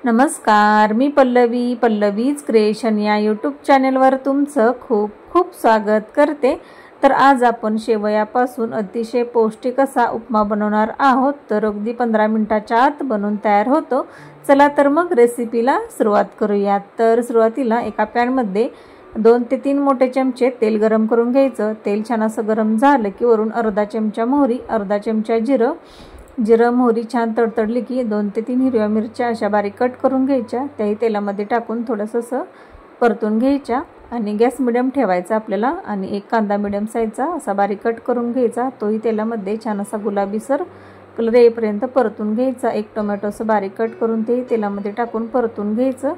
नमस्कार, मी पल्लवीज क्रिएशन या यूट्यूब चॅनलवर तुमचं खूप खूप स्वागत करते। तर आज आपण शेवयापासून अतिशय पौष्टिक असा उपमा बनवणार आहोत। तर अगदी 15 मिनिटाच्या आत बनवून तयार होतो। चला तर मग रेसिपीला सुरुवात करूया। तर सुरुवातीला एका पॅनमध्ये 2 ते 3 मोठे चमचे तेल गरम करून घ्यायचं। तेल छान असं गरम झालं की वरून अर्धा चमचा मोहरी, अर्धा चमचा जिरं मोहरी छान तडतडली की 2 ते 3 हिरव्या मिरच्या अशा बारीक कट करून घ्यायच्या। त्याही तेलामध्ये टाकून थोडंसं परतून घ्यायच्या आणि गॅस मिडियम ठेवायचा आपल्याला। आणि एक कांदा मिडियम साईजचा असा बारीक कट करून घ्यायचा, तोही तेलामध्ये छान असा गुलाबीसर कलर येईपर्यंत परतून घ्यायचा। एक टोमॅटो असं बारीक कट करून ते तेलामध्ये टाकून परतून घ्यायचं,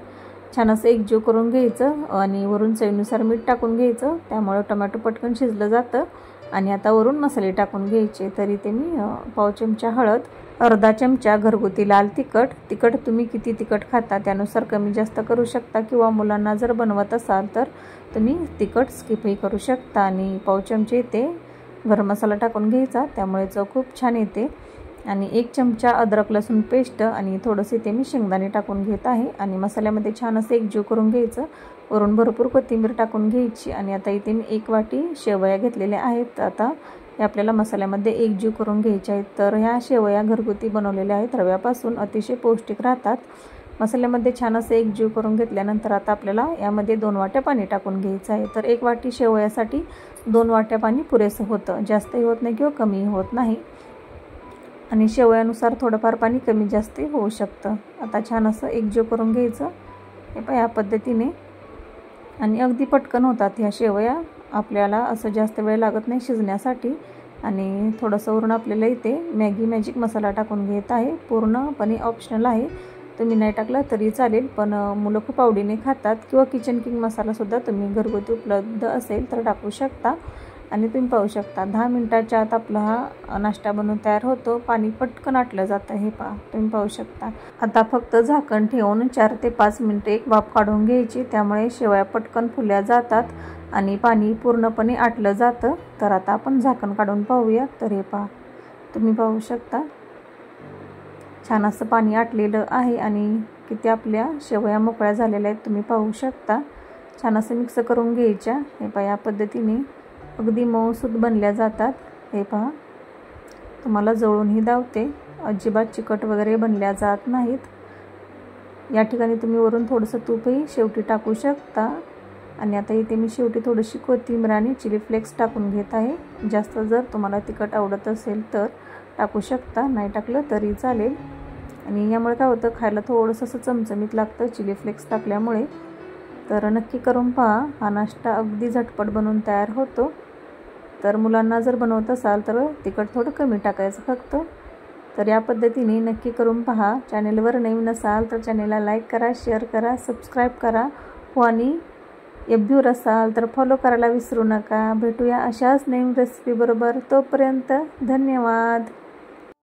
छान असं एकजीव करून घ्यायचं आणि वरून चवीनुसार मीठ टाकून घ्यायचं, त्यामुळे टोमॅटो पटकन शिजलं जातं। आणि आता वरून मसाले टाकून घ्यायचे। तरी ते मी पाव चमचा हळद, अर्धा चमचा घरगुती लाल तिखट तुम्ही किती तिखट खाता त्यानुसार कमी जास्त करू शकता, किंवा मुलांना जर बनवत असाल तर तुम्ही तिखट स्किपही करू शकता। आणि पाव चमचे ते गरम मसाला टाकून घ्यायचा, त्यामुळे चव खूप छान येते। आणि 1 चमचा अद्रक लसूण पेस्ट आणि थोडेसे ते मी शेंगदाणे टाकून घेत आहे आणि मसाल्यामध्ये छान असं एकजीव करून घ्यायचं। वरून भरपूर कोथिंबीर टाकून घ्यायची आणि आता इथे मी 1 वाटी शेवया घेतलेल्या आहेत। आता हे आपल्याला मसाल्यामध्ये एकजीव करून घ्यायचे आहेत। तर ह्या शेवया घरगुती बनवलेल्या आहेत, रव्यापासून अतिशय पौष्टिक राहतात। मसाल्यामध्ये छान असं एकजीव करून घेतल्यानंतर आता आपल्याला यामध्ये 2 वाट्या पाणी टाकून घ्यायचं आहे। तर 1 वाटी शेवयासाठी 2 वाट्या पाणी पुरेसं होतं, जास्तही होत नाही किंवा कमी होत नाही। आणि शेवयानुसार थोडंफार पाणी कमी जास्त होऊ शकतं। आता छान असं एकजीव करून घ्यायचं हे पहा या पद्धतीने। आणि अगदी पटकन होतात ह्या शेवया, आपल्याला असं जास्त वेळ लागत नाही शिजण्यासाठी। आणि थोडंसं वरून आपल्याला इथे मॅगी मॅजिक मसाला टाकून घेत आहे, पूर्णपणे ऑप्शनल आहे, तुम्ही नाही टाकला तरी चालेल, पण मुलं खूप आवडीने खातात। किंवा किचन किंग मसालासुद्धा तुम्ही घरगुती उपलब्ध असेल तर टाकू शकता। आणि तुम्ही पाहू शकता 10 मिनिटाच्या आत आपला हा नाश्ता बनवून तयार होतो। पाणी पटकन आटलं जातं हे पहा, तुम्ही पाहू शकता। आता फक्त झाकण ठेवून 4 ते 5 मिनिटे एक वाफ काढून घ्यायची, त्यामुळे शेवया पटकन फुल्या जातात आणि पाणी पूर्णपणे आटलं जातं। तर आता आपण झाकण काढून पाहूया। तर हे पहा, तुम्ही पाहू शकता छान असं पाणी आटलेलं आहे आणि किती आपल्या शेवया मोकळ्या झालेल्या आहेत, तुम्ही पाहू शकता। छान असं मिक्स करून घ्यायच्या हे पहा, या पद्धतीने अगदी मऊसूत बनल्या जातात। हे पहा, तुम्हाला जवळूनही दावते, अजिबात चिकट वगैरे बनल्या जात नाहीत। या ठिकाणी तुम्ही वरून थोडंसं तूपही शेवटी टाकू शकता। आणि आता इथे मी शेवटी थोडीशी कोथिंबीर आणि चिली फ्लेक्स टाकून घेत आहे। जास्त जर तुम्हाला तिखट आवडत असेल तर टाकू शकता, नाही टाकलं तरी चालेल। आणि यामुळे काय होतं, खायला थोडंसं असं चमचमीत लागतं चिली फ्लेक्स टाकल्यामुळे। तर नक्की करून पहा, हा नाश्ता अगदी झटपट बनवून तयार होतो। तर मुलांना जर बनवत असाल तर तिखट थोडं कमी टाकायचं फक्त। तर या पद्धतीने नक्की करून पहा। चॅनेलवर नवीन असाल तर चॅनेलला लाईक करा, शेअर करा, सबस्क्राईब करा हो, आणि एफबीवर असाल तर फॉलो करायला विसरू नका। भेटूया अशाच नवीन रेसिपीबरोबर, तोपर्यंत धन्यवाद।